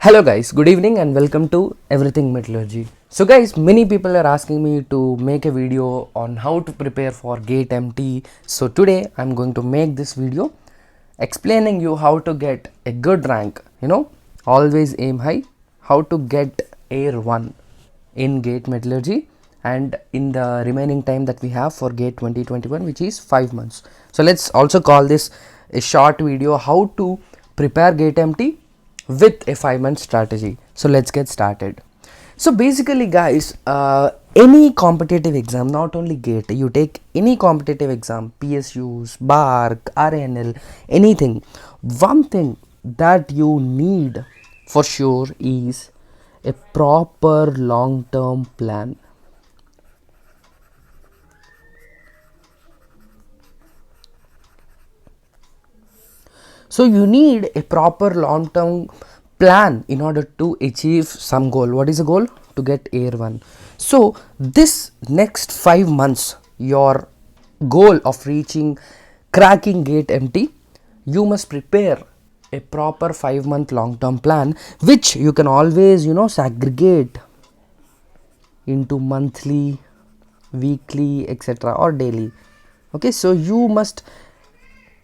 Hello guys, good evening and welcome to Everything Metallurgy. So guys, many people are asking me to make a video on how to prepare for GATE MT. So today I'm going to make this video explaining you how to get a good rank, always aim high, how to get AIR1 in GATE Metallurgy and in the remaining time that we have for GATE 2021, which is 5 months. So let's also call this a short video how to prepare GATE MT with a 5-month strategy. So let's get started. So basically guys, any competitive exam, not only GATE, you take any competitive exam, PSUs, BARC, RNL, anything, one thing that you need for sure is a proper long-term plan. So you need a proper long-term plan in order to achieve some goal. What is the goal? To get AIR1. So this next 5 months, your goal of cracking GATE MT, you must prepare a proper 5-month long-term plan, which you can always segregate into monthly, weekly, etc. or daily. Okay, so you must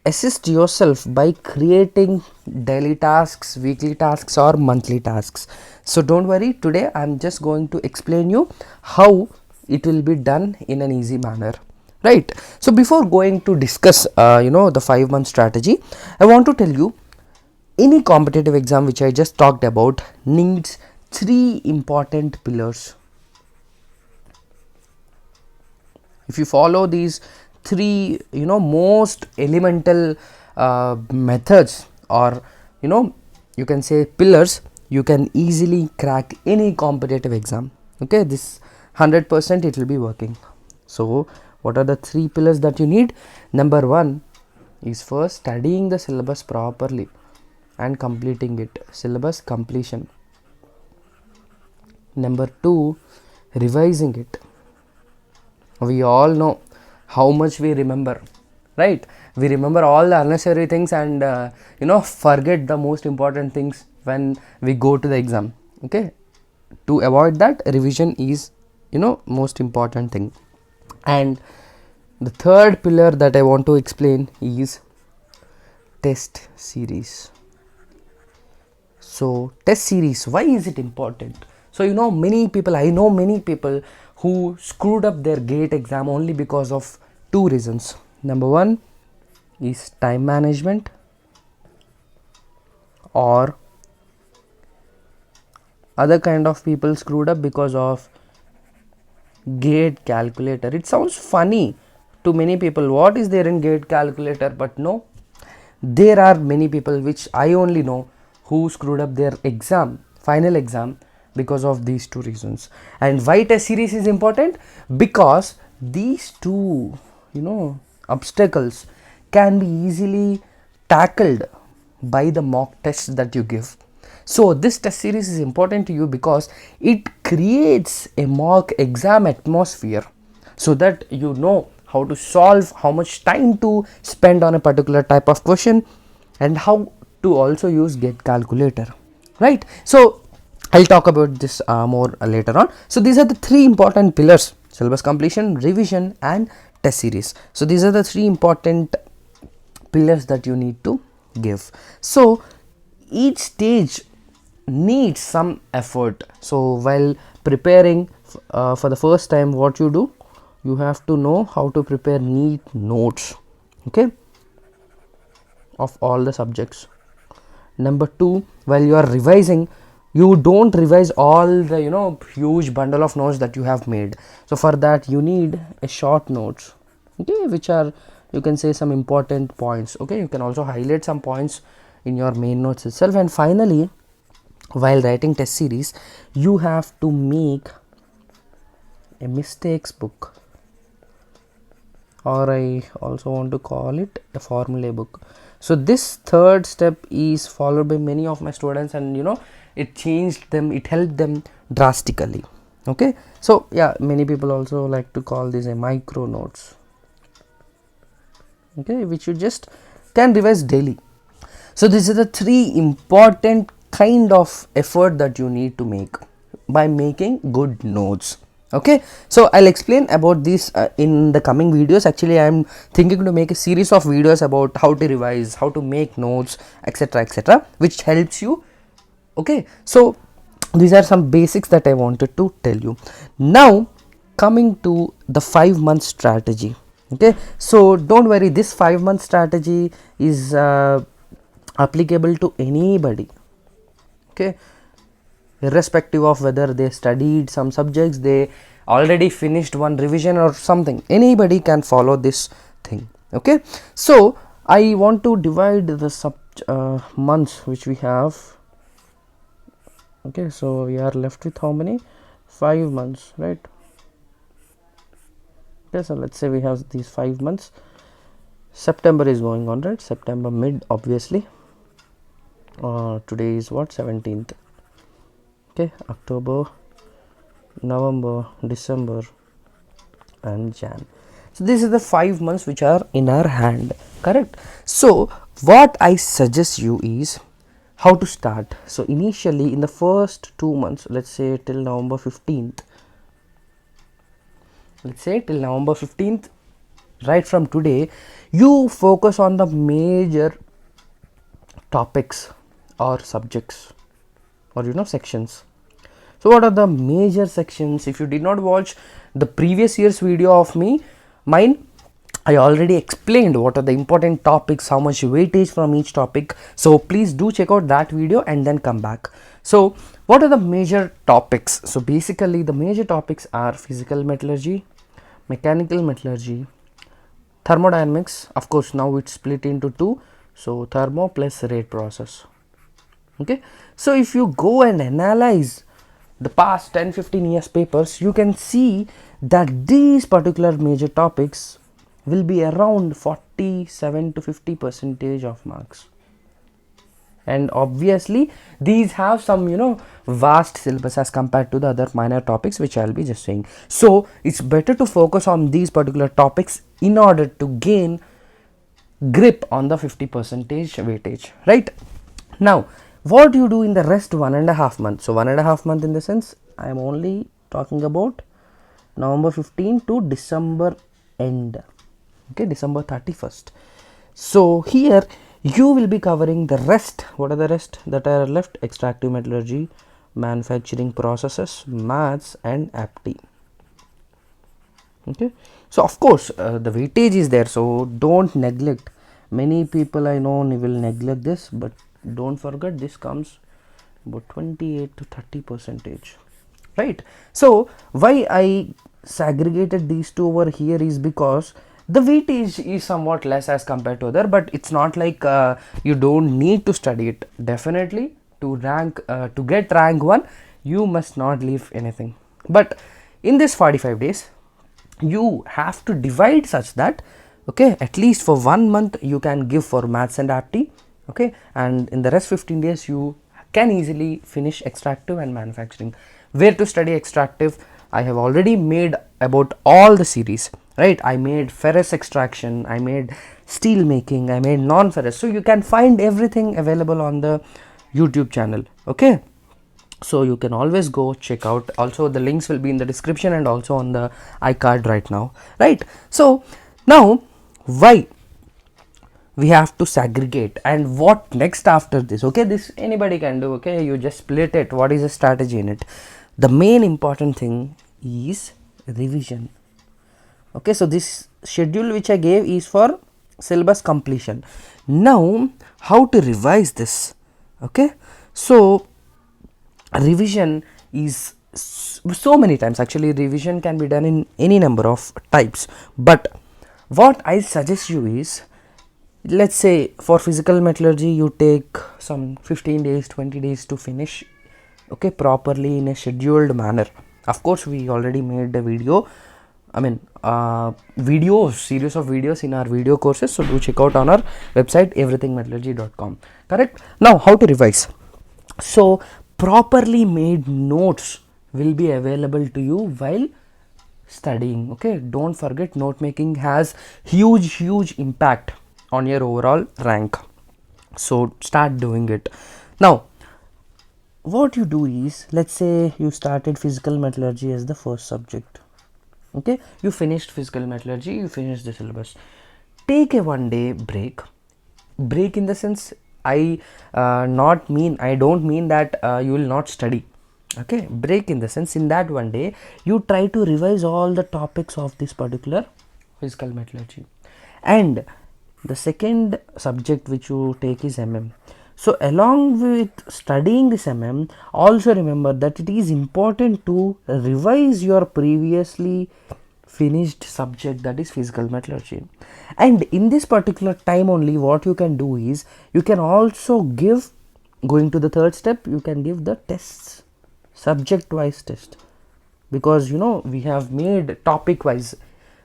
assist yourself by creating daily tasks, weekly tasks or monthly tasks. So don't worry, today I'm just going to explain you how it will be done in an easy manner, right? So before going to discuss the 5-month strategy, I want to tell you any competitive exam which I just talked about needs 3 important pillars. If you follow these 3 most elemental methods, or you can say pillars, you can easily crack any competitive exam. Okay, this 100% it will be working. So what are the 3 pillars that you need? Number 1 is first studying the syllabus properly and completing it, syllabus completion. Number 2, revising it. We all know how much we remember, right? We remember all the unnecessary things and forget the most important things when we go to the exam. Okay, to avoid that, revision is most important thing. And the third pillar that I want to explain is test series. So test series, why is it important? So I know many people who screwed up their GATE exam only because of 2 reasons. Number 1 is time management, or other kind of people screwed up because of GATE calculator. It sounds funny to many people, what is there in GATE calculator? But no, there are many people which I only know who screwed up their final exam because of these 2 reasons. And why test series is important? Because these 2 obstacles can be easily tackled by the mock tests that you give. So this test series is important to you because it creates a mock exam atmosphere, so that you know how to solve, how much time to spend on a particular type of question, and how to also use GATE calculator, right? So I'll talk about this more later on. So these are the 3 important pillars: syllabus completion, revision and test series. So these are the 3 important pillars that you need to give. So each stage needs some effort. So while preparing for the first time, what you do, you have to know how to prepare neat notes, okay, of all the subjects. Number 2, while you are revising, you don't revise all the huge bundle of notes that you have made. So for that you need a short notes, okay, which are, you can say, some important points. Okay, you can also highlight some points in your main notes itself. And finally, while writing test series, you have to make a mistakes book, or I also want to call it a formula book. So this third step is followed by many of my students, and it changed them, it helped them drastically. Okay, so yeah, many people also like to call this a micro notes, okay, which you just can revise daily. So these are the 3 important kind of effort that you need to make by making good notes. Okay, so I'll explain about this in the coming videos. Actually, I'm thinking to make a series of videos about how to revise, how to make notes, etc, etc, which helps you. Okay, so these are some basics that I wanted to tell you. Now coming to the 5-month strategy. Okay, so don't worry, this 5-month strategy is applicable to anybody. Okay, irrespective of whether they studied some subjects, they already finished one revision or something, anybody can follow this thing. Okay, so I want to divide the months which we have. Okay, so we are left with how many? 5 months, right? Okay, so let's say we have these 5 months. September is going on, right? September mid, obviously. Today is what? 17th. Okay, October, November, December and Jan. So this is the 5 months which are in our hand, correct? So what I suggest you is how to start. So initially in the first 2 months, let's say till November 15th, right from today, you focus on the major topics or subjects or sections. So what are the major sections? If you did not watch the previous year's video of mine, I already explained what are the important topics, how much weightage from each topic. So please do check out that video and then come back. So what are the major topics? So basically the major topics are physical metallurgy, mechanical metallurgy, thermodynamics. Of course, now it's split into two. So thermo plus rate process. Okay, so if you go and analyze the past 10-15 years papers, you can see that these particular major topics will be around 47 to 50% of marks. And obviously these have some vast syllabus as compared to the other minor topics which I'll be just saying. So it's better to focus on these particular topics in order to gain grip on the 50% weightage, right? Now what you do in the rest 1.5 months. So 1.5 month in the sense I am only talking about November 15 to December end. Okay, December 31st. So here you will be covering the rest. What are the rest that are left? Extractive metallurgy, manufacturing processes, maths and apti. Okay, so of course the weightage is there, so don't neglect. Many people I know will neglect this, but don't forget this comes about 28 to 30%, right? So why I segregated these two over here is because the weightage is somewhat less as compared to other, but it's not like you don't need to study it. Definitely to get rank 1 you must not leave anything, but in this 45 days you have to divide such that at least for 1 month you can give for maths and apti, and in the rest 15 days you can easily finish extractive and manufacturing. Where to study extractive, I have already made about all the series, right? I made ferrous extraction, I made steel making, I made non-ferrous, so you can find everything available on the YouTube channel. Okay, so you can always go check out. Also the links will be in the description and also on the iCard right now, right? So now why we have to segregate and what next after this? This anybody can do. You just split it. What is the strategy in it? The main important thing is revision. So this schedule which I gave is for syllabus completion. Now how to revise this? So revision is so many times. Actually revision can be done in any number of types, but what I suggest you is, let's say for physical metallurgy you take some 15 days 20 days to finish properly in a scheduled manner. Of course we already made a video, series of videos in our video courses, so do check out on our website everythingmetallurgy.com. correct? Now how to revise? So properly made notes will be available to you while studying. Don't forget, note making has huge impact on your overall rank, so start doing it. Now what you do is, let's say you started physical metallurgy as the first subject. Okay, you finished physical metallurgy, you finished the syllabus. Take a 1 day break in the sense, I don't mean that you will not study. Okay, break in the sense, in that 1 day you try to revise all the topics of this particular physical metallurgy. And the second subject which you take is so along with studying this also remember that it is important to revise your previously finished subject, that is physical metallurgy. And in this particular time only, what you can do is, you can also give, going to the third step, you can give the tests, subject wise test, because we have made topic wise,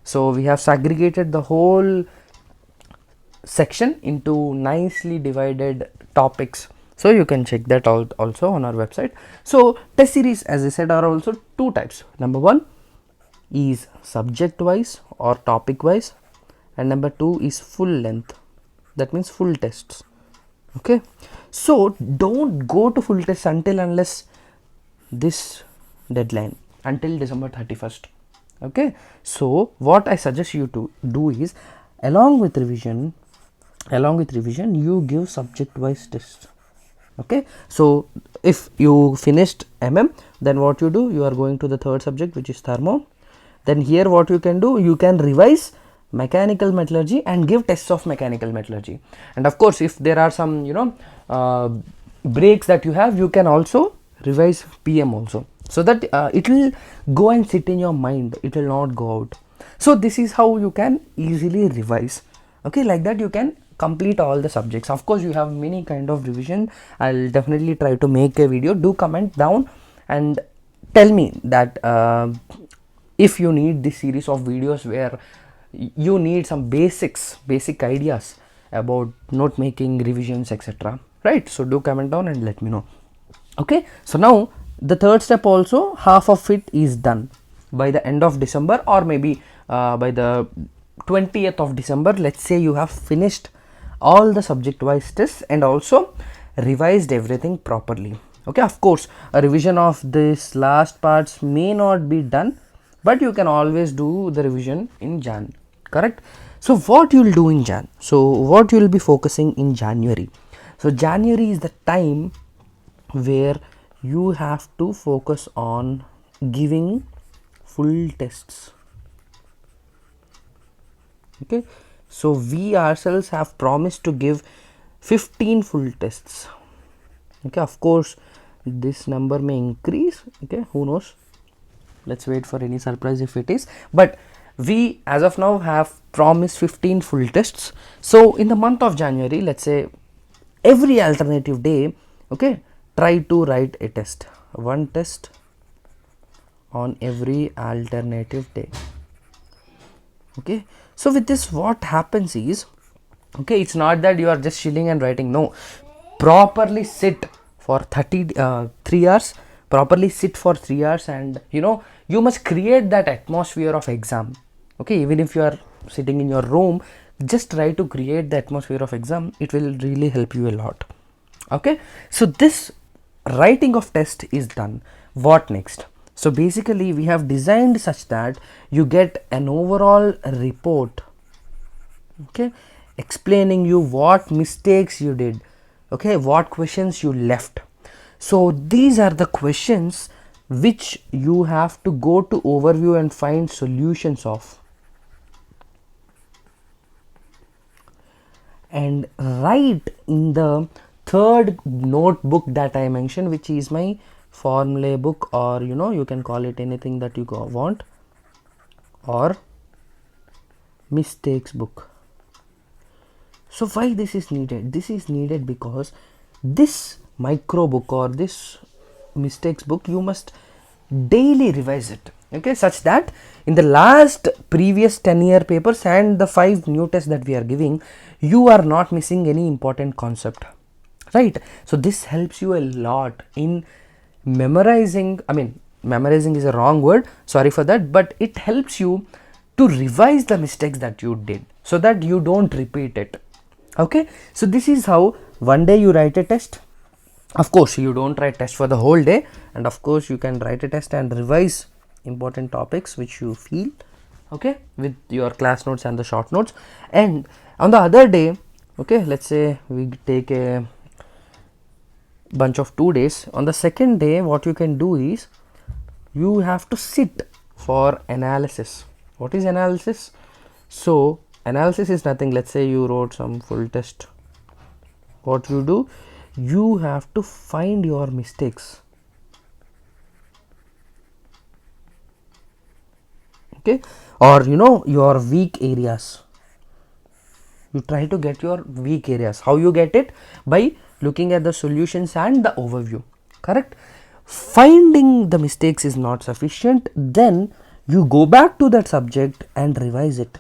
so we have segregated the whole section into nicely divided topics. So you can check that out also on our website. So test series, as I said, are also two types. Number one is subject wise or topic wise, and number two is full length, that means full tests. Okay, so don't go to full test until unless this deadline, until December 31st. Okay, so what I suggest you to do is, along with revision you give subject wise tests. Okay, so if you finished then what you do, you are going to the third subject, which is thermo. Then here what you can do, you can revise mechanical metallurgy and give tests of mechanical metallurgy. And of course, if there are some breaks that you have, you can also revise PM also, so that it will go and sit in your mind, it will not go out. So this is how you can easily revise. Okay, like that you can complete all the subjects. Of course, you have many kind of revision. I'll definitely try to make a video. Do comment down and tell me that if you need this series of videos where you need some basic ideas about note making, revisions, etc. Right, so do comment down and let me know. Okay, so now the third step also, half of it is done by the end of December, or maybe by the 20th of December. Let's say you have finished all the subject wise tests and also revised everything properly. Okay, of course, a revision of this last parts may not be done, but you can always do the revision in Jan, correct? So what you will do in Jan, so what you will be focusing in January. So January is the time where you have to focus on giving full tests. Okay, so we ourselves have promised to give 15 full tests. Okay, of course this number may increase. Okay, who knows, let's wait for any surprise if it is, but we as of now have promised 15 full tests. So in the month of January, let's say every alternative day, okay, try to write a test, one test on every alternative day. Okay, so with this what happens is, okay, it's not that you are just chilling and writing. No, properly sit for 3 hours, properly sit for 3 hours, and you must create that atmosphere of exam. Okay, even if you are sitting in your room, just try to create the atmosphere of exam. It will really help you a lot. Okay, so this writing of test is done. What next? So basically we have designed such that you get an overall report, okay, explaining you what mistakes you did, okay, what questions you left. So these are the questions which you have to go to overview and find solutions of, and write in the third notebook that I mentioned, which is my formulae book, or you can call it anything that you want, or mistakes book. So why this is needed? This is needed because this micro book or this mistakes book, you must daily revise it, okay, such that in the last previous 10-year papers and the 5 new tests that we are giving, you are not missing any important concept, right? So this helps you a lot in memorizing. I mean, memorizing is a wrong word, sorry for that, but it helps you to revise the mistakes that you did so that you don't repeat it. Okay, so this is how one day you write a test, Of course, you don't write test for the whole day, and of course you can write a test and revise important topics which you feel, okay, with your class notes and the short notes. And on the other day, okay, let's say we take a bunch of 2 days. On the second day, what you can do is you have to sit for analysis. What is analysis? So analysis is nothing. Let's say you wrote some full test. What you do, you have to find your mistakes, okay, or your weak areas. You try to get your weak areas. How you get it? By looking at the solutions and the overview, correct? Finding the mistakes is not sufficient, then you go back to that subject and revise it.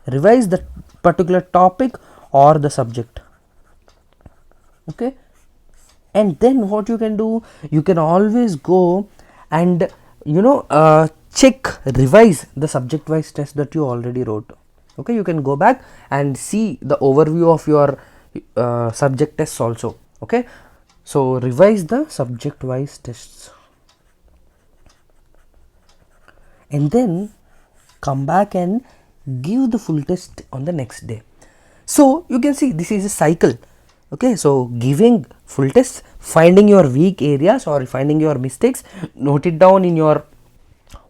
Revise the particular topic or the subject, okay. And then what you can do, you can always go and revise the subject wise test that you already wrote, okay. You can go back and see the overview of your subject tests also, okay. So revise the subject wise tests and then come back and give the full test on the next day. So you can see this is a cycle, okay. So giving full tests, finding your weak areas or finding your mistakes, note it down in your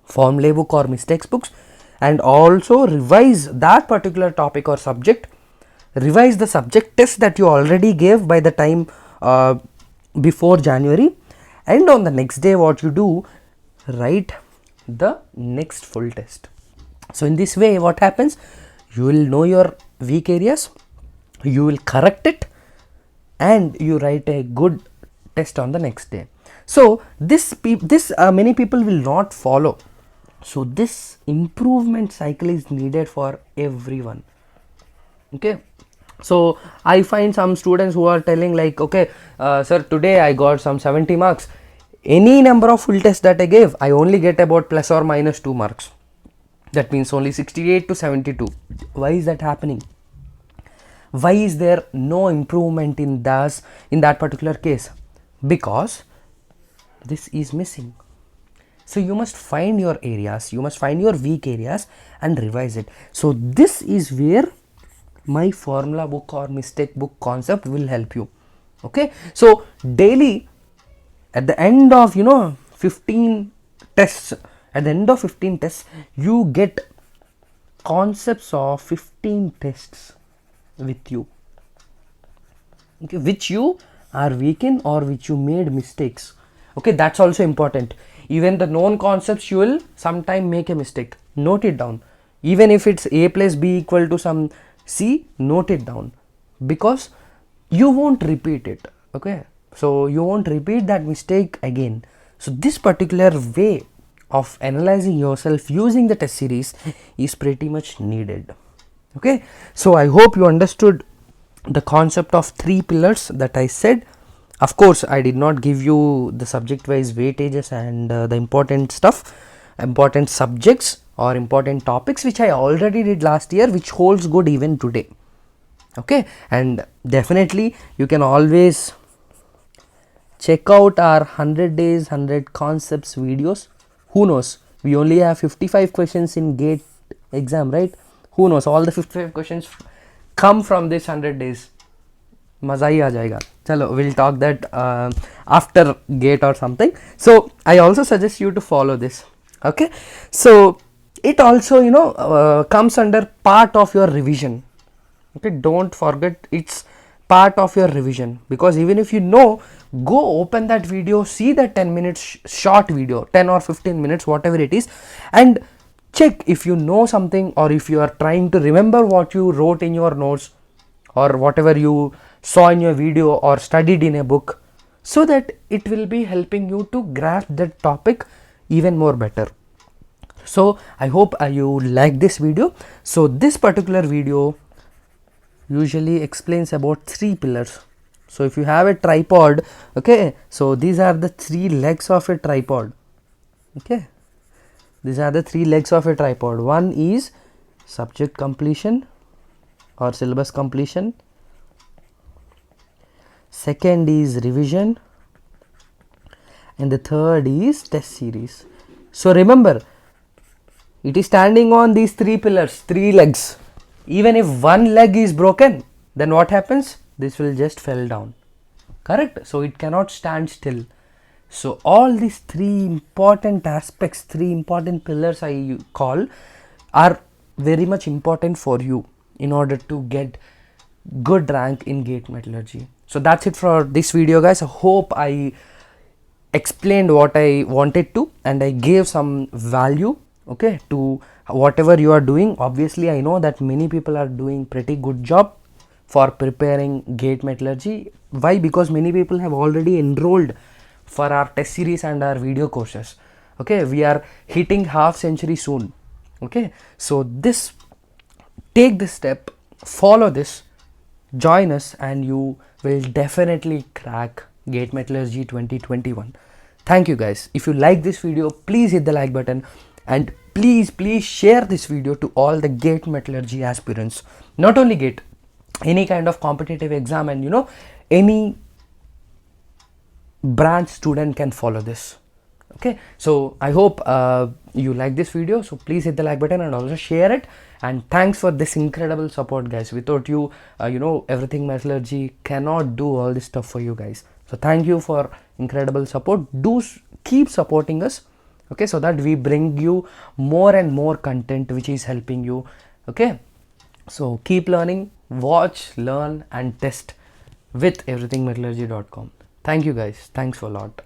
formulae book or mistakes books, and also revise that particular topic or subject. Revise the subject test that you already gave by the time before January, and on the next day what you do, write the next full test. So in this way what happens, you will know your weak areas, you will correct it, and you write a good test on the next day. So this many people will not follow. So this improvement cycle is needed for everyone, okay. So I find some students who are telling like, okay, sir, today I got some 70 marks. Any number of full tests that I gave, I only get about plus or minus 2 marks. That means only 68 to 72. Why is that happening? Why is there no improvement in that particular case? Because this is missing. So you must find your areas, you must find your weak areas and revise it. So this is where my formula book or mistake book concept will help you, okay. So daily at the end of 15 tests, at the end of 15 tests you get concepts of 15 tests with you, okay, which you are weak in or which you made mistakes, okay. That's also important. Even the known concepts you will sometime make a mistake, note it down. Even if it's a plus b equal to some c, note it down, because you won't repeat it, okay. So you won't repeat that mistake again. So this particular way of analyzing yourself using the test series is pretty much needed, okay. So I hope you understood the concept of 3 pillars that I said. Of course I did not give you the subject wise weightages and the important stuff, important subjects or important topics, which I already did last year, which holds good even today, okay. And definitely you can always check out our 100 days 100 concepts videos. Who knows, we only have 55 questions in GATE exam, right? Who knows, all the 55 questions come from this 100 days. Maza hi aa jayega. Chalo, we'll talk that after GATE or something. So I also suggest you to follow this, okay. So it also comes under part of your revision, okay. Don't forget, it's part of your revision, because even if go open that video, see that 10 minutes short video, 10 or 15 minutes, whatever it is, and check if you know something, or if you are trying to remember what you wrote in your notes or whatever you saw in your video or studied in a book, so that it will be helping you to grasp that topic even more better. So I hope you like this video. So this particular video usually explains about 3 pillars. So if you have a tripod, okay, so these are the 3 legs of a tripod, okay. These are the 3 legs of a tripod. One is subject completion or syllabus completion. second is revision, and the third is test series. So remember, it is standing on these three pillars, three legs. Even if one leg is broken, then what happens? This will just fell down. Correct? So it cannot stand still. So all these three important aspects, three important pillars I call, are very much important for you in order to get good rank in gate metallurgy. So that's it for this video, guys. I hope I explained what I wanted to, and I gave some value, okay, to whatever you are doing. Obviously I know that many people are doing pretty good job for preparing gate metallurgy. Why? Because many people have already enrolled for our test series and our video courses. Okay, we are hitting half century soon. Okay, so this, take this step, follow this, join us, and you will definitely crack gate metallurgy 2021. Thank you, guys. If you like this video, please hit the like button, and please share this video to all the gate metallurgy aspirants. Not only gate, any kind of competitive exam, and any branch student can follow this. Okay, so I hope you like this video. So please hit the like button and also share it. And thanks for this incredible support, guys. Without you, everything metallurgy cannot do all this stuff for you guys. So thank you for incredible support. Do keep supporting us, okay, so that we bring you more and more content which is helping you. Okay, so keep learning, watch, learn, and test with everythingmetallurgy.com. Thank you, guys. Thanks for a lot.